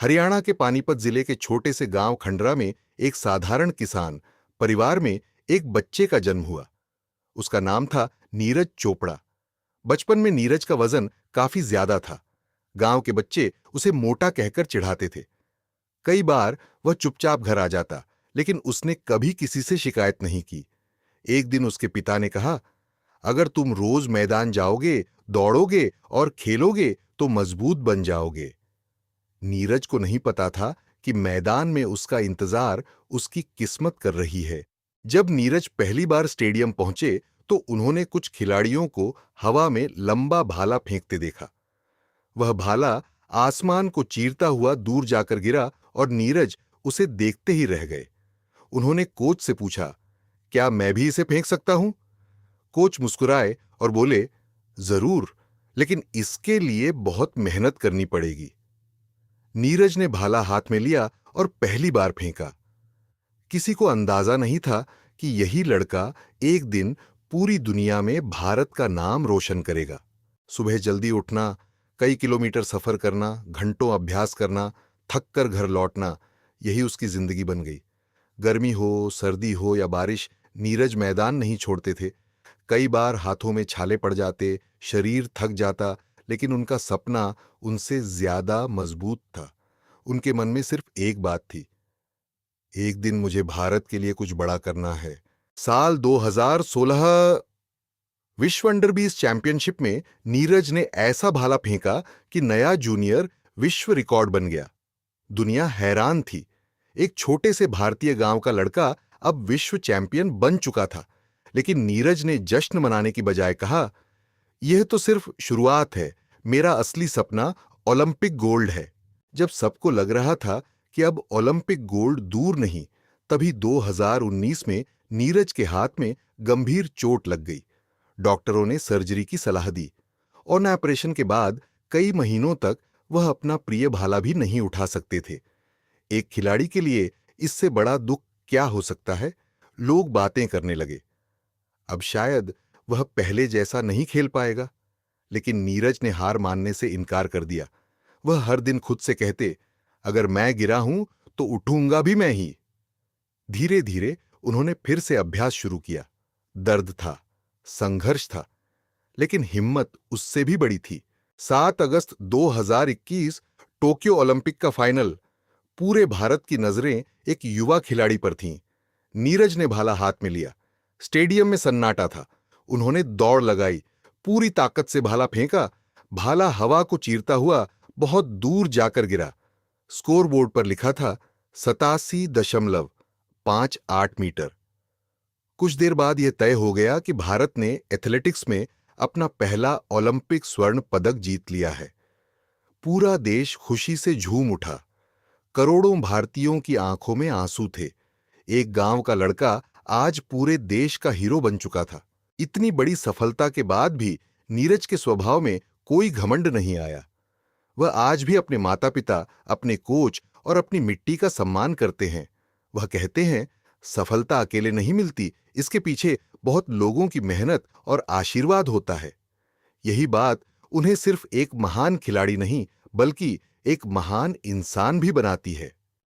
हरियाणा के पानीपत जिले के छोटे से गांव खंडरा में एक साधारण किसान परिवार में एक बच्चे का जन्म हुआ। उसका नाम था नीरज चोपड़ा। बचपन में नीरज का वजन काफी ज्यादा था। गांव के बच्चे उसे मोटा कहकर चिढ़ाते थे। कई बार वह चुपचाप घर आ जाता, लेकिन उसने कभी किसी से शिकायत नहीं की। एक दिन उसके पिता ने कहा, अगर तुम रोज मैदान जाओगे, दौड़ोगे और खेलोगे तो मजबूत बन जाओगे। नीरज को नहीं पता था कि मैदान में उसका इंतजार उसकी किस्मत कर रही है। जब नीरज पहली बार स्टेडियम पहुंचे तो उन्होंने कुछ खिलाड़ियों को हवा में लंबा भाला फेंकते देखा। वह भाला आसमान को चीरता हुआ दूर जाकर गिरा और नीरज उसे देखते ही रह गए। उन्होंने कोच से पूछा, क्या मैं भी इसे फेंक सकता हूं? कोच मुस्कुराए और बोले, जरूर, लेकिन इसके लिए बहुत मेहनत करनी पड़ेगी। नीरज ने भाला हाथ में लिया और पहली बार फेंका। किसी को अंदाजा नहीं था कि यही लड़का एक दिन पूरी दुनिया में भारत का नाम रोशन करेगा। सुबह जल्दी उठना, कई किलोमीटर सफर करना, घंटों अभ्यास करना, थक कर घर लौटना, यही उसकी जिंदगी बन गई। गर्मी हो, सर्दी हो या बारिश, नीरज मैदान नहीं छोड़ते थे। कई बार हाथों में छाले पड़ जाते, शरीर थक जाता, लेकिन उनका सपना उनसे ज्यादा मजबूत था। उनके मन में सिर्फ एक बात थी, एक दिन मुझे भारत के लिए कुछ बड़ा करना है। साल 2016 विश्व अंडर 20 चैंपियनशिप में नीरज ने ऐसा भाला फेंका कि नया जूनियर विश्व रिकॉर्ड बन गया। दुनिया हैरान थी। एक छोटे से भारतीय गांव का लड़का अब विश्व चैंपियन बन चुका था। लेकिन नीरज ने जश्न मनाने की बजाय कहा, यह तो सिर्फ शुरुआत है, मेरा असली सपना ओलंपिक गोल्ड है। जब सबको लग रहा था कि अब ओलंपिक गोल्ड दूर नहीं, तभी 2019 में नीरज के हाथ में गंभीर चोट लग गई। डॉक्टरों ने सर्जरी की सलाह दी और ऑपरेशन के बाद कई महीनों तक वह अपना प्रिय भाला भी नहीं उठा सकते थे। एक खिलाड़ी के लिए इससे बड़ा दुख क्या हो सकता है? लोग बातें करने लगे। अब शायद वह पहले जैसा नहीं खेल पाएगा। लेकिन नीरज ने हार मानने से इनकार कर दिया। वह हर दिन खुद से कहते, अगर मैं गिरा हूं तो उठूंगा भी मैं ही। धीरे धीरे उन्होंने फिर से अभ्यास शुरू किया। दर्द था, संघर्ष था, लेकिन हिम्मत उससे भी बड़ी थी। 7 अगस्त 2021 टोक्यो ओलंपिक का फाइनल। पूरे भारत की नजरें एक युवा खिलाड़ी पर थीं। नीरज ने भाला हाथ में लिया। स्टेडियम में सन्नाटा था। उन्होंने दौड़ लगाई, पूरी ताकत से भाला फेंका। भाला हवा को चीरता हुआ बहुत दूर जाकर गिरा। स्कोरबोर्ड पर लिखा था 87.58 मीटर। कुछ देर बाद यह तय हो गया कि भारत ने एथलेटिक्स में अपना पहला ओलंपिक स्वर्ण पदक जीत लिया है। पूरा देश खुशी से झूम उठा। करोड़ों भारतीयों की आंखों में आंसू थे। एक गांव का लड़का आज पूरे देश का हीरो बन चुका था। इतनी बड़ी सफलता के बाद भी नीरज के स्वभाव में कोई घमंड नहीं आया। वह आज भी अपने माता-पिता, अपने कोच और अपनी मिट्टी का सम्मान करते हैं। वह कहते हैं, सफलता अकेले नहीं मिलती, इसके पीछे बहुत लोगों की मेहनत और आशीर्वाद होता है। यही बात उन्हें सिर्फ एक महान खिलाड़ी नहीं, बल्कि एक महान इंसान भी बनाती है।